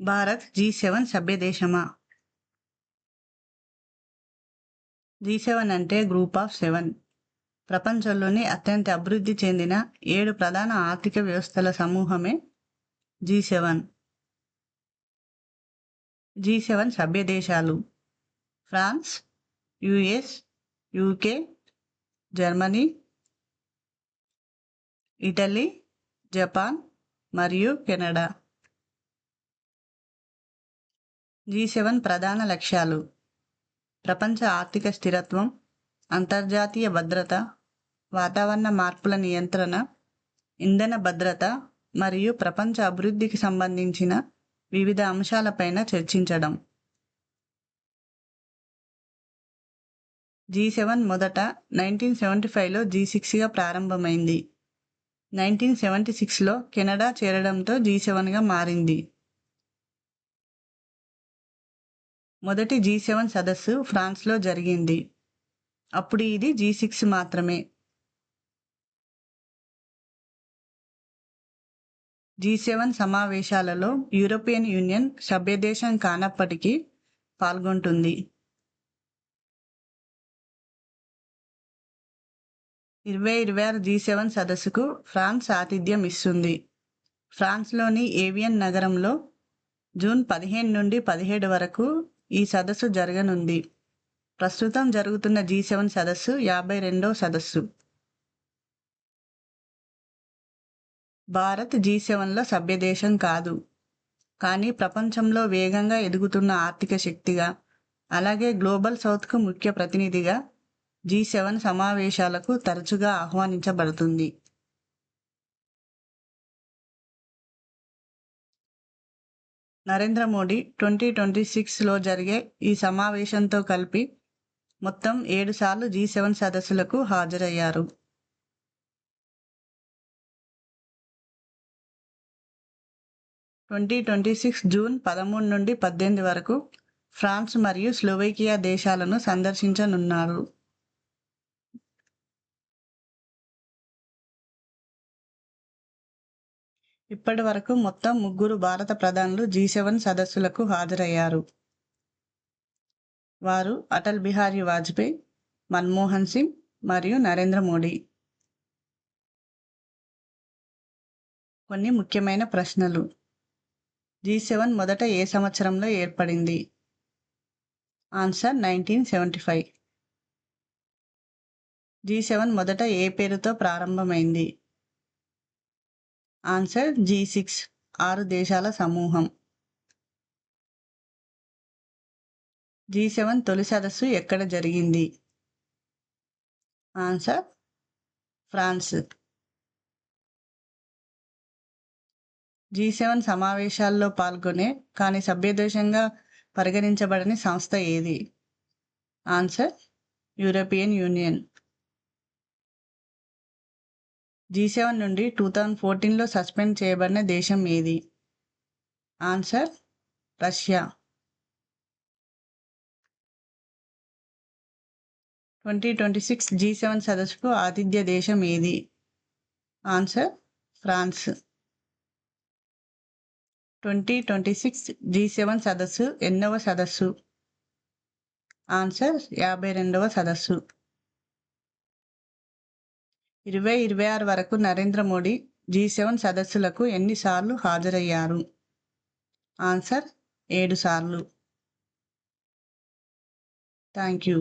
Bharat G7 సభ్యదేశమా? G7 అంటే group of 7. ప్రపంచంలోని అత్యంత అభివృద్ధి చెందిన 7 ప్రధాన ఆర్థిక వ్యవస్థల సమూహమే G7. G7 సభ్యదేశాలు: France, US, UK, Germany, Italy, Japan మరియు కెనడా. G7 ప్రధాన లక్ష్యాలు: ప్రపంచ ఆర్థిక స్థిరత్వం, అంతర్జాతీయ భద్రత, వాతావరణ మార్పుల నియంత్రణ, ఇంధన భద్రత మరియు ప్రపంచ అభివృద్ధికి సంబంధించిన వివిధ అంశాలపైన చర్చించడం. G7 మొదట 1975లో G6గా ప్రారంభమైంది. 1976లో కెనడా చేరడంతో G7గా మారింది. మొదటి G7 సదస్సు ఫ్రాన్స్లో జరిగింది. అప్పుడు ఇది G6 మాత్రమే. G7 సమావేశాలలో యూరోపియన్ యూనియన్ సభ్యదేశం కానప్పటికీ పాల్గొంటుంది. 2026 G7 సదస్సుకు ఫ్రాన్స్ ఆతిథ్యం ఇస్తుంది. ఫ్రాన్స్లోని ఏవియన్ నగరంలో జూన్ 15 నుండి 17 వరకు ఈ సదస్సు జరగనుంది. ప్రస్తుతం జరుగుతున్న G7 సదస్సు 52వ సదస్సు. భారత్ G7లో సభ్యదేశం కాదు, కానీ ప్రపంచంలో వేగంగా ఎదుగుతున్న ఆర్థిక శక్తిగా, అలాగే గ్లోబల్ సౌత్కు ముఖ్య ప్రతినిధిగా G7 సమావేశాలకు తరచుగా ఆహ్వానించబడుతుంది. నరేంద్ర మోడీ 2026లో జరిగే ఈ సమావేశంతో కలిపి మొత్తం 7 సార్లు G7 సదస్సులకు హాజరయ్యారు. జూన్ 13 నుండి 18 వరకు ఫ్రాన్స్ మరియు స్లోవేకియా దేశాలను సందర్శించనున్నారు. ఇప్పటి వరకు మొత్తం 3 భారత ప్రధానులు G7 సదస్సులకు హాజరయ్యారు. వారు అటల్ బిహారీ వాజ్పేయి, మన్మోహన్ సింగ్ మరియు నరేంద్ర మోడీ. కొన్ని ముఖ్యమైన ప్రశ్నలు: G7 మొదట ఏ సంవత్సరంలో ఏర్పడింది? ఆన్సర్ 1975. G7 మొదట ఏ పేరుతో ప్రారంభమైంది? ఆన్సర్ G6, 6 దేశాల సమూహం. G7 తొలి సదస్సు ఎక్కడ జరిగింది? Answer France. G7 సమావేశాల్లో పాల్గొనే కానీ సభ్యదేశంగా పరిగణించబడని సంస్థ ఏది? Answer European union. G7 నుండి 2014లో సస్పెండ్ చేయబడిన దేశం ఏది? Answer Russia. 2026 G7 సదస్సుకు ఆతిథ్య దేశం ఏది? Answer France. 2026 G7 సదస్సు ఎన్నవ సదస్సు? ఆన్సర్ 52వ సదస్సు. 2026 వరకు నరేంద్ర మోడీ G7 సదస్సులకు ఎన్నిసార్లు హాజరయ్యారు? ఆన్సర్ 7 సార్లు. Thank you.